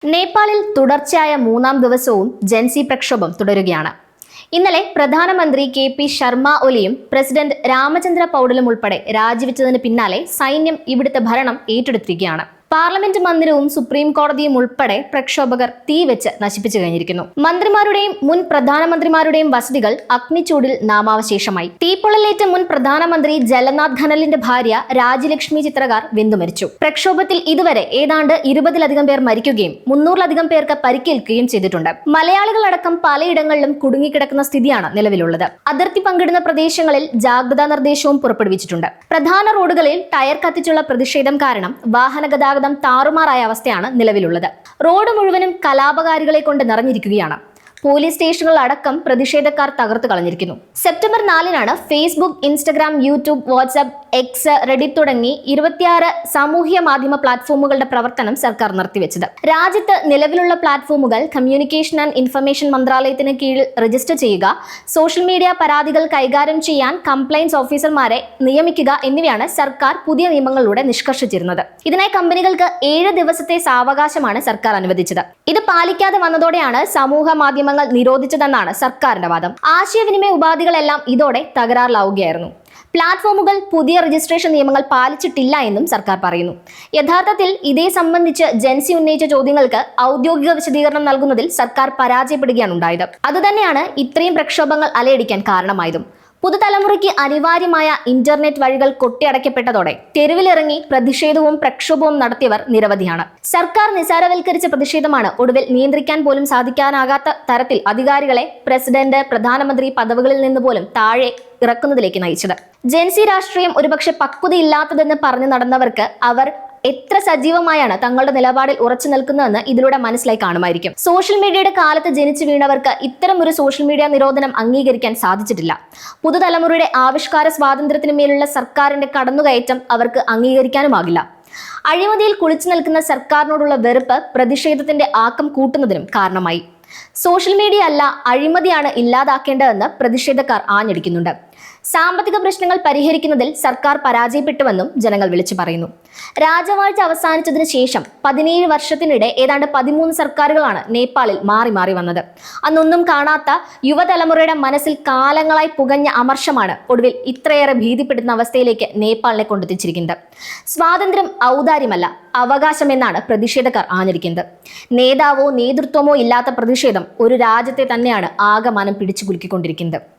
നേപ്പാളിൽ തുടർച്ചയായ മൂന്നാം ദിവസവും ജൻസി പ്രക്ഷോഭം തുടരുകയാണ്. ഇന്നലെ പ്രധാനമന്ത്രി കെ.പി. ശർമ്മ ഒലിയും പ്രസിഡന്റ് രാമചന്ദ്ര പൗഡലും ഉൾപ്പെടെ രാജിവെച്ചതിന് പിന്നാലെ സൈന്യം ഇവിടുത്തെ ഭരണം ഏറ്റെടുത്തിരിക്കുകയാണ്. പാർലമെന്റ് മന്ദിരവും സുപ്രീം കോടതിയും ഉൾപ്പെടെ പ്രക്ഷോഭകർ തീവെച്ച് നശിപ്പിച്ചു കഴിഞ്ഞിരിക്കുന്നു. മന്ത്രിമാരുടെയും മുൻ പ്രധാനമന്ത്രിമാരുടെയും വസതികൾ അഗ്നിച്ചൂടിൽ നാമാവശേഷമായി. തീപ്പൊള്ളലേറ്റ മുൻ പ്രധാനമന്ത്രി ജലനാഥ് ഖനലിന്റെ ഭാര്യ രാജ്യലക്ഷ്മി ചിത്രകാർ വെന്തുമരിച്ചു. പ്രക്ഷോഭത്തിൽ ഇതുവരെ ഏതാണ്ട് 20-ലധികം പേർ മരിക്കുകയും 300-ലധികം പേർക്ക് പരിക്കേൽക്കുകയും ചെയ്തിട്ടുണ്ട്. മലയാളികളടക്കം പലയിടങ്ങളിലും കുടുങ്ങിക്കിടക്കുന്ന സ്ഥിതിയാണ് നിലവിലുള്ളത്. അതിർത്തി പങ്കിടുന്ന പ്രദേശങ്ങളിൽ ജാഗ്രതാ നിർദ്ദേശവും പുറപ്പെടുവിച്ചിട്ടുണ്ട്. പ്രധാന റോഡുകളിൽ ടയർ കത്തിച്ചുള്ള പ്രതിഷേധം കാരണം വാഹന ഗതാഗതം താറുമാറായ അവസ്ഥയാണ് നിലവിലുള്ളത്. റോഡ് മുഴുവനും കലാപകാരികളെ കൊണ്ട് നിറഞ്ഞിരിക്കുകയാണ്. പോലീസ് സ്റ്റേഷനുകളടക്കം പ്രതിഷേധക്കാർ തകർത്തു കളഞ്ഞിരിക്കുന്നു. സെപ്റ്റംബർ 4-നാണ് Facebook, Instagram, YouTube, WhatsApp, X, Reddit തുടങ്ങി 26 സാമൂഹ്യ മാധ്യമ പ്ലാറ്റ്ഫോമുകളുടെ പ്രവർത്തനം സർക്കാർ നിർത്തിവെച്ചത്. രാജ്യത്ത് നിലവിലുള്ള പ്ലാറ്റ്ഫോമുകൾ കമ്മ്യൂണിക്കേഷൻ ആൻഡ് ഇൻഫർമേഷൻ മന്ത്രാലയത്തിന് കീഴിൽ രജിസ്റ്റർ ചെയ്യുക, സോഷ്യൽ മീഡിയ പരാതികൾ കൈകാര്യം ചെയ്യാൻ കംപ്ലയിൻസ് ഓഫീസർമാരെ നിയമിക്കുക എന്നിവയാണ് സർക്കാർ പുതിയ നിയമങ്ങളിലൂടെ നിഷ്കർഷിച്ചിരുന്നത്. ഇതിനായി കമ്പനികൾക്ക് 7 ദിവസത്തെ സാവകാശമാണ് സർക്കാർ അനുവദിച്ചത്. ഇത് പാലിക്കാതെ വന്നതോടെയാണ് സമൂഹ മാധ്യമങ്ങൾ നിരോധിച്ചതെന്നാണ് സർക്കാരിന്റെ വാദം. ആശയവിനിമയ ഉപാധികളെല്ലാം ഇതോടെ തകരാറിലാവുകയായിരുന്നു. പ്ലാറ്റ്ഫോമുകൾ പുതിയ രജിസ്ട്രേഷൻ നിയമങ്ങൾ പാലിച്ചിട്ടില്ല എന്നും സർക്കാർ പറയുന്നു. യഥാർത്ഥത്തിൽ ഇതേ സംബന്ധിച്ച് ജൻസി ഉന്നയിച്ച ചോദ്യങ്ങൾക്ക് ഔദ്യോഗിക വിശദീകരണം നൽകുന്നതിൽ സർക്കാർ പരാജയപ്പെടുകയാണ് ഉണ്ടായത്. അതുതന്നെയാണ് ഇത്രയും പ്രക്ഷോഭങ്ങൾ അലയടിക്കാൻ കാരണമായതും. പുതുതലമുറയ്ക്ക് അനിവാര്യമായ ഇന്റർനെറ്റ് വഴികൾ കൊട്ടിയടക്കപ്പെട്ടതോടെ തെരുവിലിറങ്ങി പ്രതിഷേധവും പ്രക്ഷോഭവും നടത്തിയവർ നിരവധിയാണ്. സർക്കാർ നിസാരവൽക്കരിച്ച പ്രതിഷേധമാണ് ഒടുവിൽ നിയന്ത്രിക്കാൻ പോലും സാധിക്കാനാകാത്ത തരത്തിൽ അധികാരികളെ പ്രസിഡന്റ്, പ്രധാനമന്ത്രി പദവികളിൽ നിന്ന് പോലും താഴെ ഇറക്കുന്നതിലേക്ക് നയിച്ചത്. ജൻസി രാഷ്ട്രീയം ഒരുപക്ഷെ പക്വതയില്ലാത്തതെന്ന് പറഞ്ഞു നടന്നവർക്ക് അവർ എത്ര സജീവമായാണ് തങ്ങളുടെ നിലപാടിൽ ഉറച്ചു നിൽക്കുന്നതെന്ന് ഇതിലൂടെ മനസ്സിലായി കാണുമായിരിക്കും. സോഷ്യൽ മീഡിയയുടെ കാലത്ത് ജനിച്ചു വീണവർക്ക് ഇത്തരം ഒരു സോഷ്യൽ മീഡിയ നിരോധനം അംഗീകരിക്കാൻ സാധിച്ചിട്ടില്ല. പുതുതലമുറയുടെ ആവിഷ്കാര സ്വാതന്ത്ര്യത്തിന് മേലുള്ള സർക്കാരിന്റെ കടന്നുകയറ്റം അവർക്ക് അംഗീകരിക്കാനുമാകില്ല. അഴിമതിയിൽ കുളിച്ചു നിൽക്കുന്ന സർക്കാരിനോടുള്ള വെറുപ്പ് പ്രതിഷേധത്തിന്റെ ആക്കം കൂട്ടുന്നതിനും കാരണമായി. സോഷ്യൽ മീഡിയ അല്ല, അഴിമതിയാണ് ഇല്ലാതാക്കേണ്ടതെന്ന് പ്രതിഷേധക്കാർ ആഞ്ഞടിക്കുന്നുണ്ട്. സാമ്പത്തിക പ്രശ്നങ്ങൾ പരിഹരിക്കുന്നതിൽ സർക്കാർ പരാജയപ്പെട്ടുവെന്നും ജനങ്ങൾ വിളിച്ചു പറയുന്നു. രാജവാഴ്ച അവസാനിച്ചതിന് ശേഷം 17 വർഷത്തിനിടെ ഏതാണ്ട് 13 സർക്കാരുകളാണ് നേപ്പാളിൽ മാറി മാറി വന്നത്. അന്നൊന്നും കാണാത്ത യുവതലമുറയുടെ മനസ്സിൽ കാലങ്ങളായി പുകഞ്ഞ അമർഷമാണ് ഒടുവിൽ ഇത്രയേറെ ഭീതിപ്പെടുത്തുന്ന അവസ്ഥയിലേക്ക് നേപ്പാളിനെ കൊണ്ടെത്തിച്ചിരിക്കുന്നത്. സ്വാതന്ത്ര്യം ഔദാര്യമല്ല, അവകാശമെന്നാണ് പ്രതിഷേധക്കാർ ആഞ്ഞടിക്കുന്നത്. നേതാവോ നേതൃത്വമോ ഇല്ലാത്ത പ്രതിഷേധം ഒരു രാജ്യത്തെ തന്നെയാണ് ആകമാനം പിടിച്ചു കുലുക്കിക്കൊണ്ടിരിക്കുന്നത്.